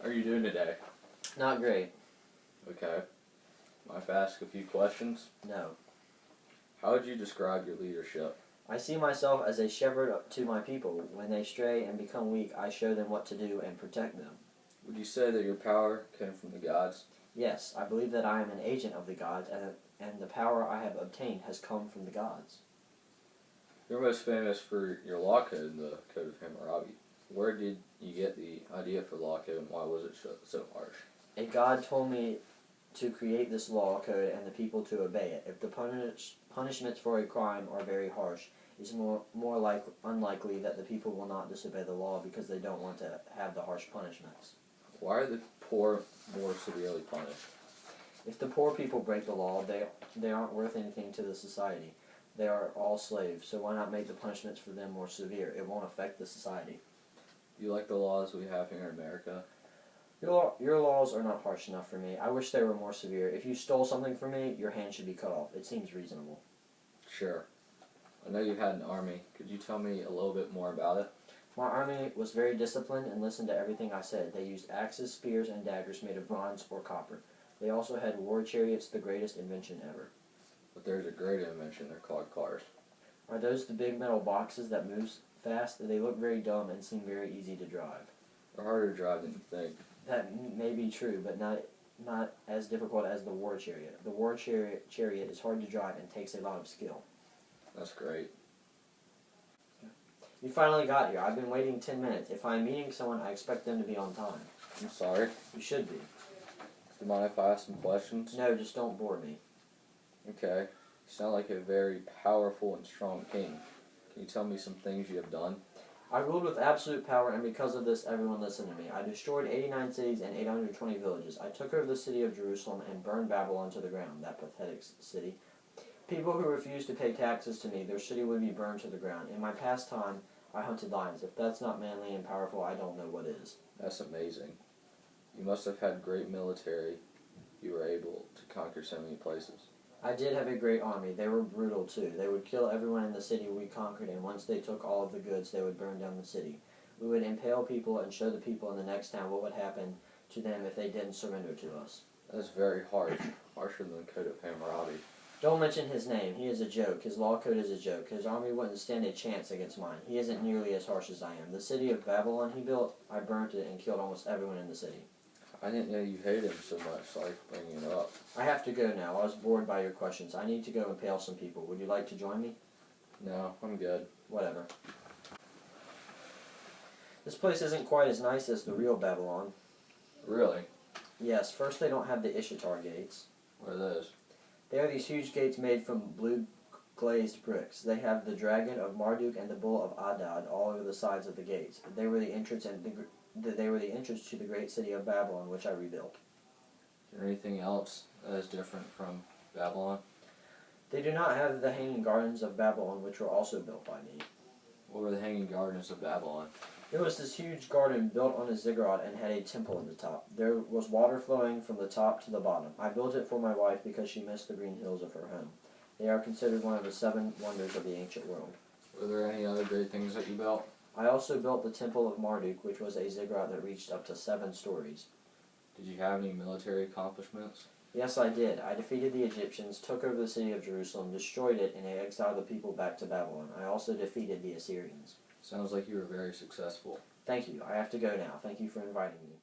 How are you doing today? Not great. Okay. Mind if I ask a few questions? No. How would you describe your leadership? I see myself as a shepherd to my people. When they stray and become weak, I show them what to do and protect them. Would you say that your power came from the gods? Yes, I believe that I am an agent of the gods, and the power I have obtained has come from the gods. You're most famous for your law code, the Code of Hammurabi. Where did you get the idea for law code, and why was it so harsh? A god told me to create this law code and the people to obey it. If the punishments for a crime are very harsh, it's unlikely that the people will not disobey the law because they don't want to have the harsh punishments. Why are the poor more severely punished? If the poor people break the law, they aren't worth anything to the society. They are all slaves, so why not make the punishments for them more severe? It won't affect the society. Do you like the laws we have here in America? Your laws are not harsh enough for me. I wish they were more severe. If you stole something from me, your hand should be cut off. It seems reasonable. Sure. I know you had an army. Could you tell me a little bit more about it? My army was very disciplined and listened to everything I said. They used axes, spears, and daggers made of bronze or copper. They also had war chariots, the greatest invention ever. But there's a greater invention. They're called cars. Are those the big metal boxes that move fast? They look very dumb and seem very easy to drive. They're harder to drive than you think. That may be true, but not as difficult as the war chariot. The war chariot is hard to drive and takes a lot of skill. That's great. You finally got here. I've been waiting 10 minutes. If I'm meeting someone, I expect them to be on time. I'm sorry. You should be. Do you mind if I ask some questions? No, just don't bore me. Okay. You sound like a very powerful and strong king. Can you tell me some things you have done? I ruled with absolute power, and because of this, everyone listened to me. I destroyed 89 cities and 820 villages. I took over the city of Jerusalem and burned Babylon to the ground, that pathetic city. People who refused to pay taxes to me, their city would be burned to the ground. In my past time, I hunted lions. If that's not manly and powerful, I don't know what is. That's amazing. You must have had great military. You were able to conquer so many places. I did have a great army. They were brutal, too. They would kill everyone in the city we conquered, and once they took all of the goods, they would burn down the city. We would impale people and show the people in the next town what would happen to them if they didn't surrender to us. That's very harsh. Harsher than the Code of Hammurabi. Don't mention his name. He is a joke. His law code is a joke. His army wouldn't stand a chance against mine. He isn't nearly as harsh as I am. The city of Babylon he built, I burnt it and killed almost everyone in the city. I didn't know you hated him so much. Sorry for bringing it up. I have to go now. I was bored by your questions. I need to go impale some people. Would you like to join me? No, I'm good. Whatever. This place isn't quite as nice as the real Babylon. Really? Yes, first they don't have the Ishtar gates. What are those? They are these huge gates made from blue glazed bricks. They have the dragon of Marduk and the bull of Adad all over the sides of the gates. They were the entrance to the great city of Babylon, which I rebuilt. Is there anything else that is different from Babylon? They do not have the hanging gardens of Babylon, which were also built by me. What were the hanging gardens of Babylon? There was this huge garden built on a ziggurat and had a temple in the top. There was water flowing from the top to the bottom. I built it for my wife because she missed the green hills of her home. They are considered one of the 7 wonders of the ancient world. Were there any other great things that you built? I also built the Temple of Marduk, which was a ziggurat that reached up to 7 stories. Did you have any military accomplishments? Yes, I did. I defeated the Egyptians, took over the city of Jerusalem, destroyed it, and I exiled the people back to Babylon. I also defeated the Assyrians. Sounds like you were very successful. Thank you. I have to go now. Thank you for inviting me.